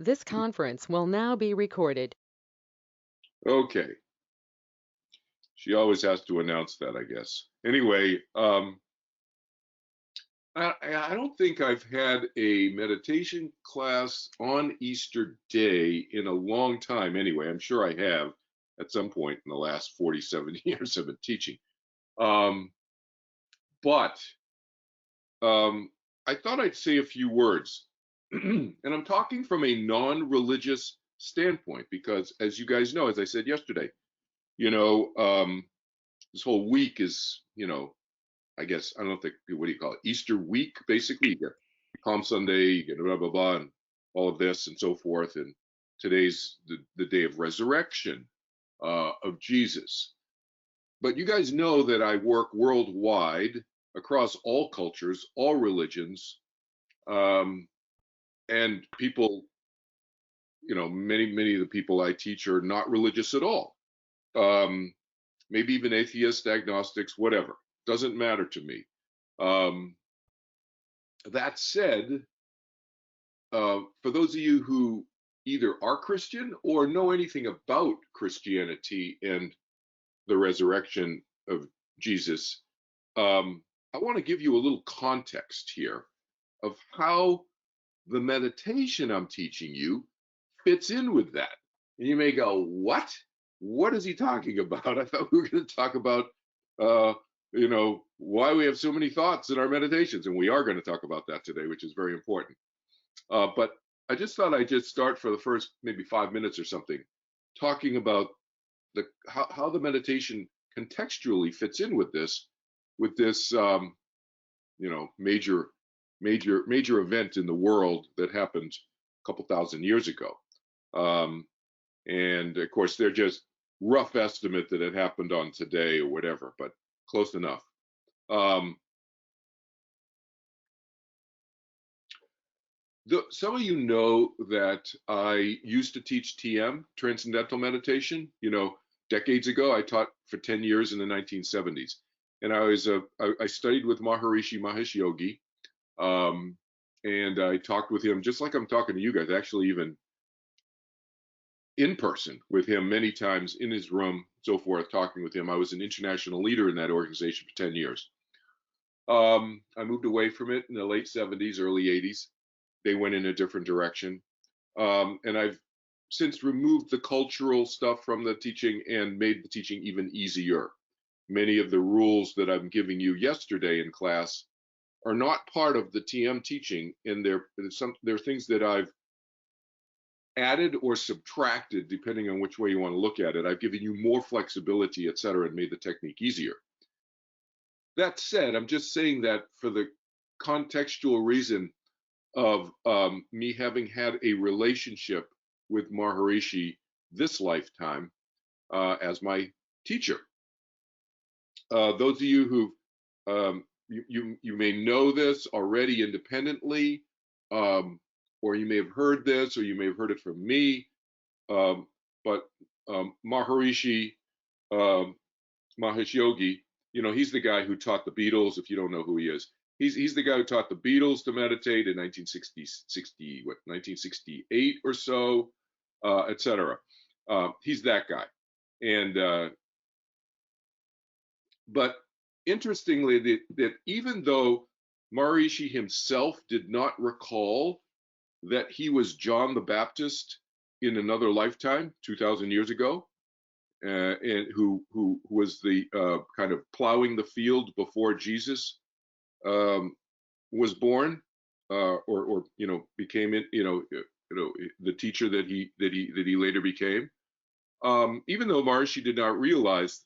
This conference will now be recorded. Okay. She always has to announce that, I guess. Anyway, I don't think I've had a meditation class on Easter Day in a long time anyway. I'm sure I have at some point in the last 47 years I've been teaching. Um, but I thought I'd say a few words. And I'm talking from a non-religious standpoint because, as you guys know, as I said yesterday, you know, this whole week is, I guess, I don't think, what do you call it? Easter week, basically. You get Palm Sunday, you get blah, blah, blah, and all of this and so forth. And today's the day of resurrection of Jesus. But you guys know that I work worldwide across all cultures, all religions, um, and people, many of the people I teach are not religious at all. Um, Maybe even atheists, agnostics, whatever. Doesn't matter to me. Um, that said, for those of you who either are Christian or know anything about Christianity and the resurrection of Jesus, I want to give you a little context here of how the meditation I'm teaching you fits in with that. And you may go, what? What is he talking about? I thought we were going to talk about, uh, why we have so many thoughts in our meditations. And we are going to talk about that today, which is very important. But I just thought I'd just start for the first maybe 5 minutes or something, talking about how the meditation contextually fits in with this major event in the world that happened a couple thousand years ago. And of course, they're just rough estimate that it happened on today or whatever, but close enough. Um, some of you know that I used to teach TM, Transcendental Meditation. Decades ago, I taught for 10 years in the 1970s. And I studied with Maharishi Mahesh Yogi. And I talked with him just like I'm talking to you guys, actually, even in person with him many times in his room, so forth, talking with him. I was an international leader in that organization for 10 years. I moved away from it in the late 70s, early 80s. They went in a different direction. And I've since removed the cultural stuff from the teaching and made the teaching even easier. Many of the rules that I'm giving you yesterday in class are not part of the TM teaching, and they're things that I've added or subtracted depending on which way you want to look at it. I've given you more flexibility, et cetera, and made the technique easier. That said, I'm just saying that for the contextual reason of me having had a relationship with Maharishi this lifetime as my teacher. Those of you who you may know this already independently, or you may have heard this, or you may have heard it from me. But Maharishi Mahesh Yogi, he's the guy who taught the Beatles. If you don't know who he is, he's the guy who taught the Beatles to meditate in 1968 or so, etc. He's that guy, and but interestingly, that even though Maharishi himself did not recall that he was John the Baptist in another lifetime 2,000 years ago, and who was the kind of plowing the field before Jesus was born, or became the teacher that he later became. Even though Maharishi did not realize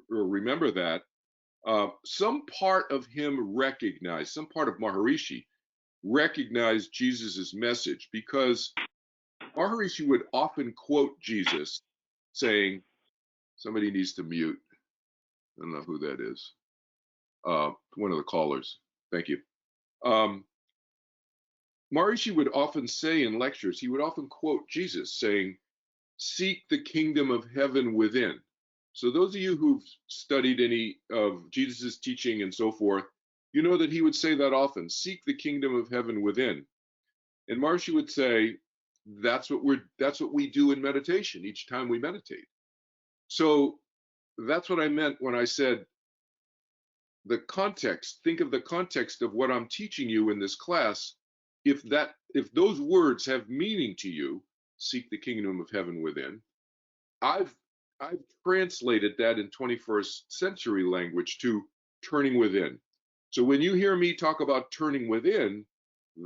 or remember that, some part of him recognized, some part of Maharishi recognized Jesus's message, because Maharishi would often quote Jesus saying, somebody needs to mute. I don't know who that is. One of the callers. Thank you. Maharishi would often say in lectures, he would often quote Jesus saying, seek the kingdom of heaven within. So those of you who've studied any of Jesus's teaching and so forth, you know that he would say that often, seek the kingdom of heaven within. And Maharishi would say, that's what we do in meditation each time we meditate. So that's what I meant when I said the context. Think of the context of what I'm teaching you in this class. If those words have meaning to you, seek the kingdom of heaven within. I've I've translated that in 21st century language to turning within. So when you hear me talk about turning within,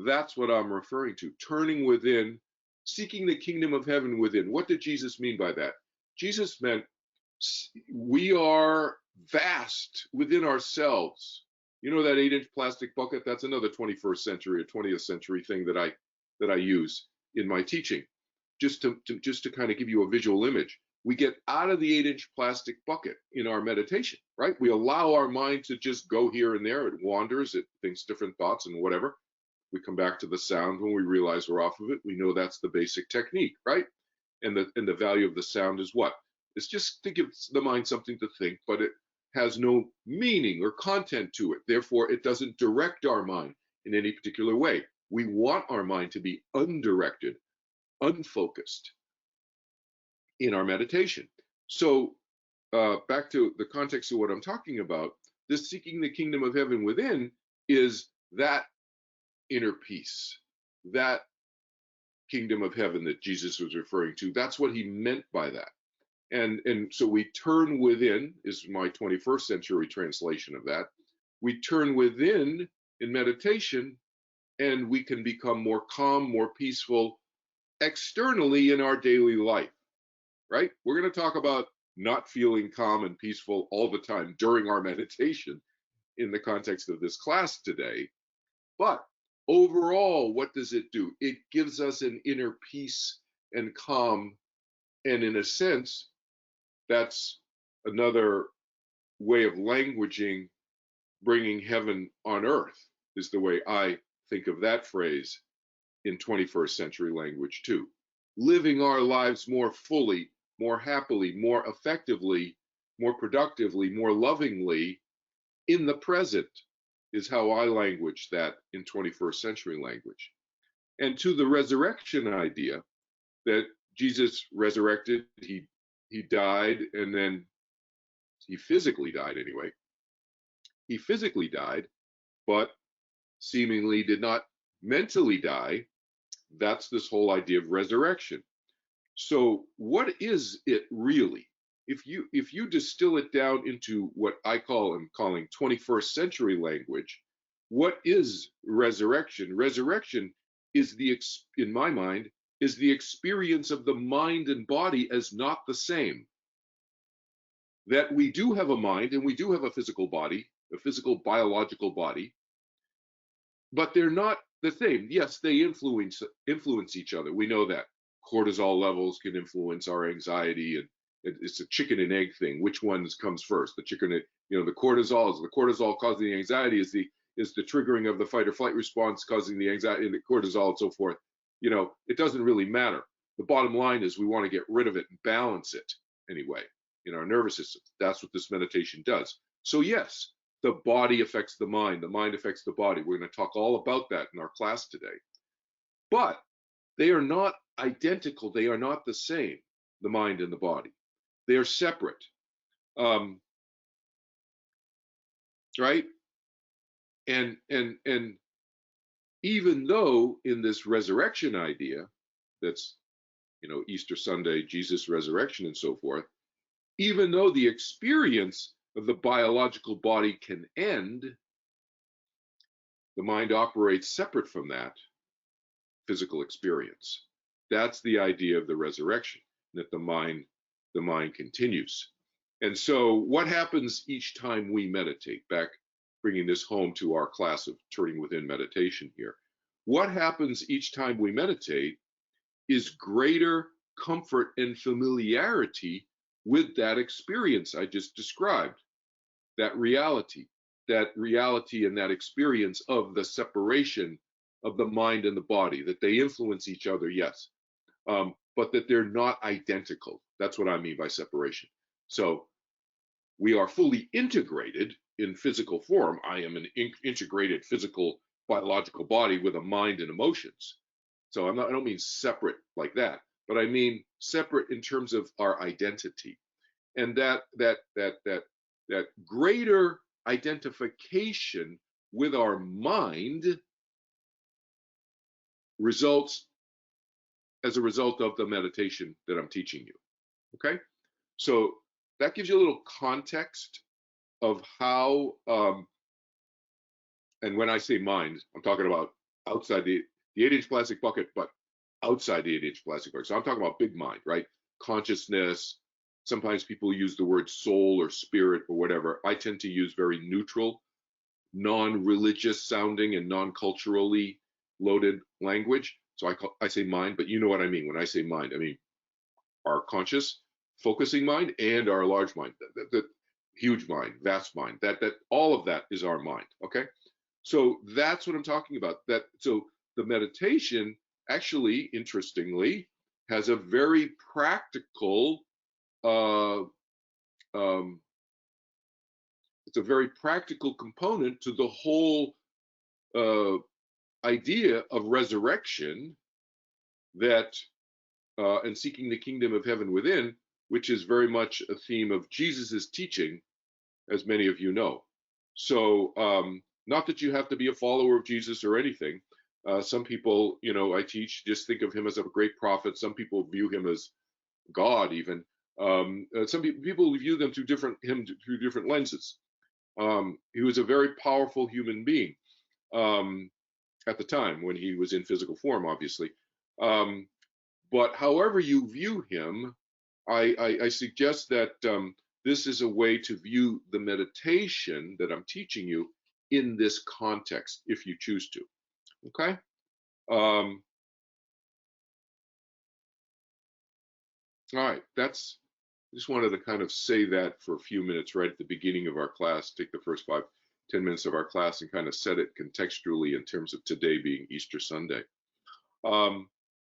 that's what I'm referring to. Turning within, seeking the kingdom of heaven within. What did Jesus mean by that? Jesus meant we are vast within ourselves. You know that 8-inch plastic bucket? That's another 21st century or 20th century thing that I use in my teaching, just to kind of give you a visual image. We get out of the 8-inch plastic bucket in our meditation, right? We allow our mind to just go here and there. It wanders, it thinks different thoughts and whatever. We come back to the sound when we realize we're off of it. We know that's the basic technique, right? And the value of the sound is what? It's just to give the mind something to think, but it has no meaning or content to it. Therefore, it doesn't direct our mind in any particular way. We want our mind to be undirected, unfocused in our meditation. So back to the context of what I'm talking about, this seeking the kingdom of heaven within is that inner peace, that kingdom of heaven that Jesus was referring to. That's what he meant by that. And so we turn within is my 21st century translation of that. We turn within in meditation, and we can become more calm, more peaceful externally in our daily life, right? We're going to talk about not feeling calm and peaceful all the time during our meditation in the context of this class today. But overall, what does it do? It gives us an inner peace and calm. And in a sense, that's another way of languaging bringing heaven on earth, is the way I think of that phrase in 21st century language too. Living our lives more fully, more happily, more effectively, more productively, more lovingly in the present is how I language that in 21st century language. And to the resurrection idea that Jesus resurrected, he died, and then he physically died anyway. He physically died, but seemingly did not mentally die. That's this whole idea of resurrection. So what is it really? If you distill it down into what I'm calling 21st century language, what is resurrection? Resurrection is in my mind, is the experience of the mind and body as not the same. That we do have a mind and we do have a physical body, a physical biological body, but they're not the same. Yes, they influence each other. We know that cortisol levels can influence our anxiety, and it's a chicken and egg thing. Which one comes first? The chicken, the cortisol causing the anxiety is the triggering of the fight or flight response causing the anxiety and the cortisol and so forth. It doesn't really matter. The bottom line is we want to get rid of it and balance it anyway in our nervous system. That's what this meditation does. So yes, the body affects the mind affects the body. We're going to talk all about that in our class today. But they are not identical. They are not the same, the mind and the body. They are separate. Right? And even though in this resurrection idea, that's Easter Sunday, Jesus' resurrection and so forth, even though the experience of the biological body can end, the mind operates separate from that physical experience. That's the idea of the resurrection, that the mind continues. And so what happens each time we meditate? Back, bringing this home to our class of turning within meditation here. What happens each time we meditate is greater comfort and familiarity with that experience I just described, that reality and that experience of the separation of the mind and the body, that they influence each other, yes, but that they're not identical. That's what I mean by separation. So we are fully integrated in physical form. I am an integrated physical biological body with a mind and emotions. So I don't mean separate like that, but I mean separate in terms of our identity. And that greater identification with our mind results as a result of the meditation that I'm teaching you. Okay, so that gives you a little context of how, and when I say mind, I'm talking about outside the 8-inch plastic bucket, but outside the 8-inch plastic bucket. So I'm talking about big mind, right? Consciousness. Sometimes people use the word soul or spirit or whatever. I tend to use very neutral, non-religious sounding and non-culturally loaded language. So I say mind, but you know what I mean when I say mind. I mean our conscious, focusing mind and our large mind, the huge mind, vast mind. That all of that is our mind. Okay, so that's what I'm talking about. That so the meditation actually, interestingly, has a very practical. Uh, um, it's a very practical component to the whole uh, idea of resurrection that and seeking the kingdom of heaven within, which is very much a theme of Jesus's teaching, as many of you know. So, not that you have to be a follower of Jesus or anything. Some people, I teach, just think of him as a great prophet. Some people view him as God, even. Some people view them through different lenses. He was a very powerful human being um, at the time when he was in physical form, obviously. Um, but however you view him, I suggest that this is a way to view the meditation that I'm teaching you in this context, if you choose to. Okay. Um, all right. Just wanted to kind of say that for a few minutes right at the beginning of our class, take the first 5-10 minutes of our class and kind of set it contextually in terms of today being Easter Sunday.